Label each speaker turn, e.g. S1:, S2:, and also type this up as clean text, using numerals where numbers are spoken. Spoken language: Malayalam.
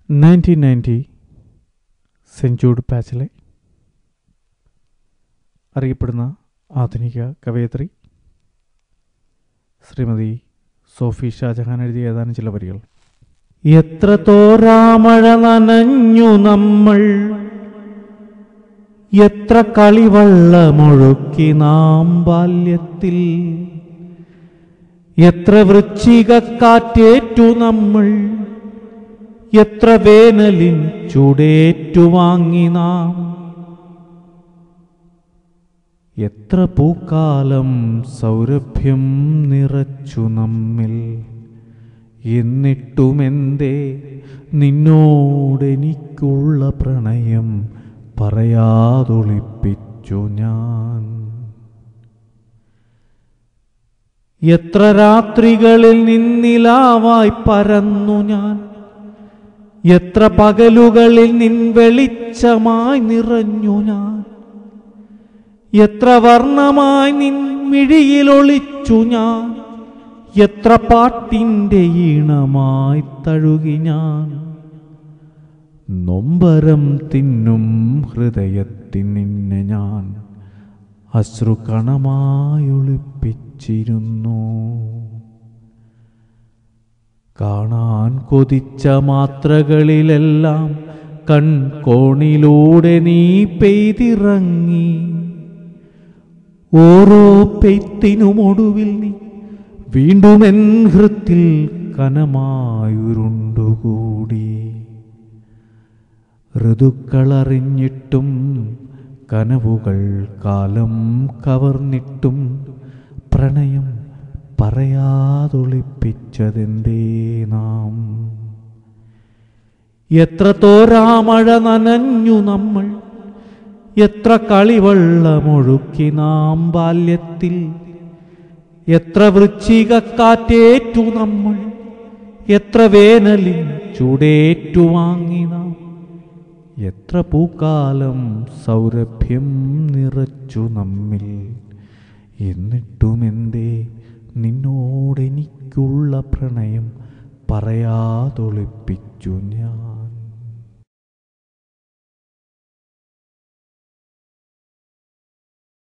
S1: 1990 സെന്റ് ജൂഡ് പാച്ചിലെ അറിയപ്പെടുന്ന ആധുനിക കവയിത്രി ശ്രീമതി സോഫി ഷാജഹാൻ എഴുതിയ ഏതാനും ചില വരികൾ. എത്ര തോരാമഴ നനഞ്ഞു നമ്മൾ, എത്ര കളിവള്ളമൊഴുക്കി നാം ബാല്യത്തിൽ, എത്ര വൃശ്ചികക്കാറ്റേറ്റു നമ്മൾ, എത്ര വേനലിൻ ചൂടേറ്റുവാങ്ങി നാം, എത്ര പൂക്കാലം സൗരഭ്യം നിറച്ചു നമ്മിൽ, എന്നിട്ടുമെന്തേ നിന്നോടെനിക്കുള്ള പ്രണയം പറയാതൊളിപ്പിച്ചു ഞാൻ. എത്ര രാത്രികളിൽ നിന്നിലാവായി പരന്നു ഞാൻ, എത്ര പകലുകളിൽ നിൻ വെളിച്ചമായി നിറഞ്ഞു ഞാൻ, എത്ര വർണ്ണമായി നിൻ മിഴിയിലൊളിച്ചു ഞാൻ, എത്ര പാട്ടിൻ്റെ ഈണമായി തഴുകി ഞാൻ. നൊമ്പരം തിന്നും ഹൃദയത്തിൽ നിന്നെ ഞാൻ അശ്രുകണമായൊളിപ്പിച്ചിരുന്നു. കാണാൻ കൊതിച്ച മാത്രകളിലെല്ലാം കൺകോണിലൂടെ നീ പെയ്തിറങ്ങി. ഓരോ പെയ്ത്തിനുമൊടുവിൽ നീ വീണ്ടും എൻ ഹൃത്തിൽ കനമായുരുണ്ടുകൂടി. ഋതുക്കളറിഞ്ഞിട്ടും കനവുകൾ കാലം കവർന്നിട്ടും പ്രണയം പറയാതൊളിപ്പിച്ചതെന്തേ നാം. എത്ര തോരാമഴ നനഞ്ഞു നമ്മൾ, എത്ര കളിവള്ളമൊഴുക്കി നാം ബാല്യത്തിൽ, എത്ര വൃശ്ചികക്കാറ്റേറ്റു നമ്മൾ, എത്ര വേനലിൻ ചൂടേറ്റുവാങ്ങി നാം, എത്ര പൂക്കാലം സൗരഭ്യം നിറച്ചു നമ്മിൽ, എന്നിട്ടുമെന്തേ നിന്നോടെനിക്കുള്ള പ്രണയം പറയാതൊളിപ്പിച്ചു ഞാൻ.